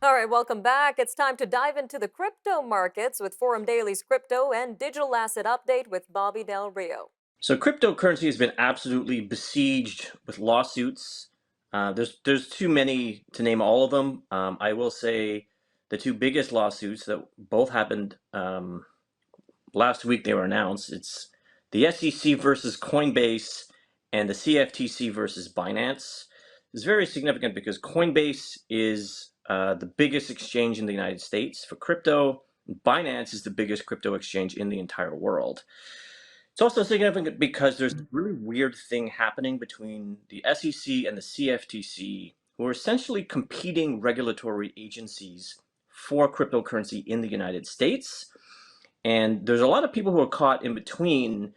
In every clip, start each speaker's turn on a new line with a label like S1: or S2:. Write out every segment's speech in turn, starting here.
S1: All right, welcome back. It's time to dive into the crypto markets with Forum Daily's crypto and digital asset update with Bobby Del Rio.
S2: So cryptocurrency has been absolutely besieged with lawsuits. There's too many to name all of them. I will say the two biggest lawsuits that both happened last week. They were announced. It's the SEC versus Coinbase and the CFTC versus Binance. It's very significant because Coinbase is the biggest exchange in the United States for crypto. Binance is the biggest crypto exchange in the entire world. It's also significant because there's a really weird thing happening between the SEC and the CFTC, who are essentially competing regulatory agencies for cryptocurrency in the United States. And there's a lot of people who are caught in between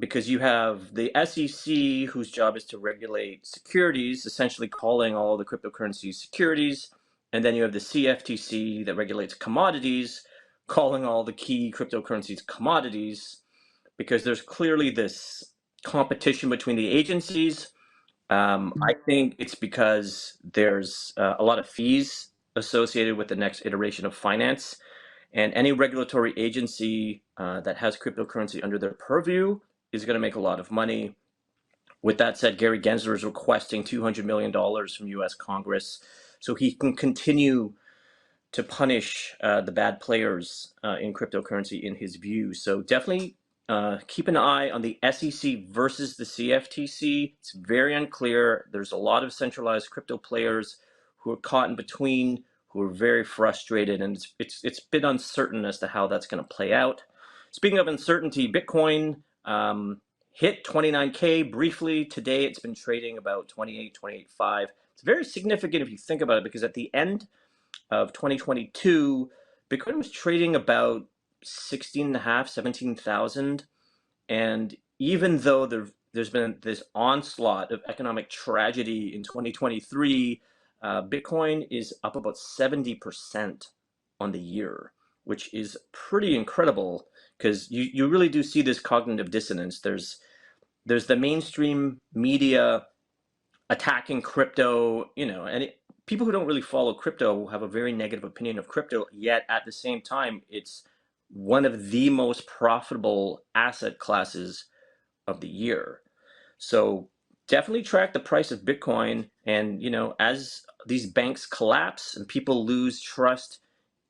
S2: because you have the SEC, whose job is to regulate securities, essentially calling all the cryptocurrencies securities. And then you have the CFTC that regulates commodities, calling all the key cryptocurrencies commodities, because there's clearly this competition between the agencies. I think it's because there's a lot of fees associated with the next iteration of finance, and any regulatory agency that has cryptocurrency under their purview is going to make a lot of money. With that said, Gary Gensler is requesting $200 million from US Congress so he can continue to punish the bad players in cryptocurrency in his view. So definitely keep an eye on the SEC versus the CFTC. It's very unclear. There's a lot of centralized crypto players who are caught in between, who are very frustrated, and it's been uncertain as to how that's going to play out. Speaking of uncertainty, Bitcoin hit 29K briefly today. It's been trading about 28.5. It's very significant if you think about it, because at the end of 2022, Bitcoin was trading about 16 and a half, 17,000. And even though there's been this onslaught of economic tragedy in 2023, Bitcoin is up about 70% on the year, which is pretty incredible because you really do see this cognitive dissonance. There's the mainstream media attacking crypto, and people who don't really follow crypto have a very negative opinion of crypto, yet at the same time, it's one of the most profitable asset classes of the year. So definitely track the price of Bitcoin. And, as these banks collapse and people lose trust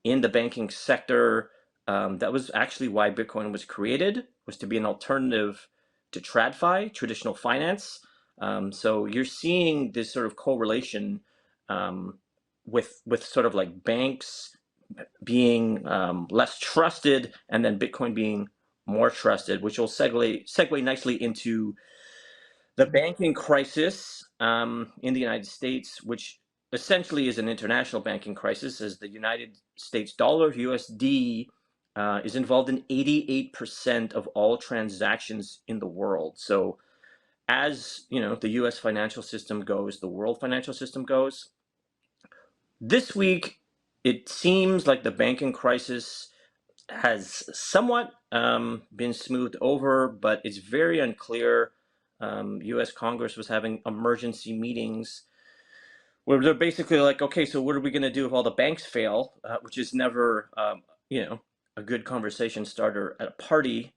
S2: in the banking sector, that was actually why Bitcoin was created, was to be an alternative to TradFi, traditional finance. So you're seeing this sort of correlation with sort of like banks being less trusted, and then Bitcoin being more trusted, which will segue nicely into the banking crisis in the United States, which essentially is an international banking crisis, as the United States dollar, USD, is involved in 88% of all transactions in the world. So as the US financial system goes, the world financial system goes. This week, it seems like the banking crisis has somewhat been smoothed over, but it's very unclear. US Congress was having emergency meetings where they're basically like, okay, so what are we going to do if all the banks fail? Which is never, a good conversation starter at a party.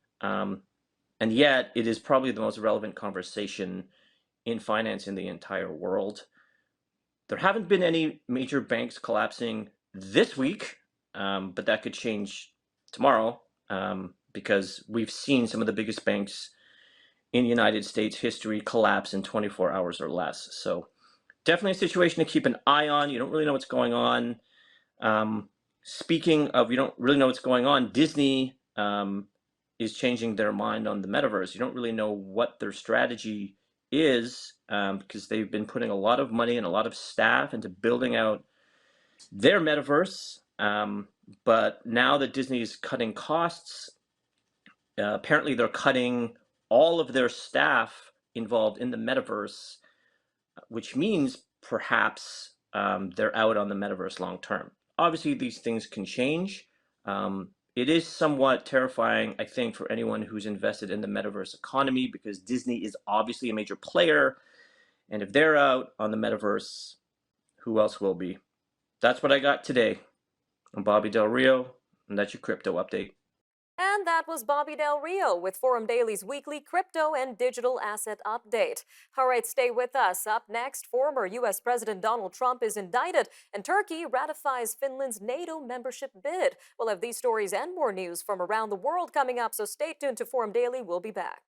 S2: And yet, it is probably the most relevant conversation in finance in the entire world. There haven't been any major banks collapsing this week, but that could change tomorrow because we've seen some of the biggest banks in United States history collapse in 24 hours or less. So definitely a situation to keep an eye on. You don't really know what's going on. Speaking of, you don't really know what's going on, Disney is changing their mind on the metaverse. You don't really know what their strategy is because they've been putting a lot of money and a lot of staff into building out their metaverse. But now that Disney is cutting costs, apparently they're cutting all of their staff involved in the metaverse, which means perhaps they're out on the metaverse long term. Obviously, these things can change. It is somewhat terrifying, I think, for anyone who's invested in the metaverse economy, because Disney is obviously a major player. And if they're out on the metaverse, who else will be? That's what I got today. I'm Bobby Del Rio, and that's your crypto update.
S1: And that was Bobby Del Rio with Forum Daily's weekly crypto and digital asset update. All right, stay with us. Up next, former U.S. President Donald Trump is indicted, and Turkey ratifies Finland's NATO membership bid. We'll have these stories and more news from around the world coming up, so stay tuned to Forum Daily. We'll be back.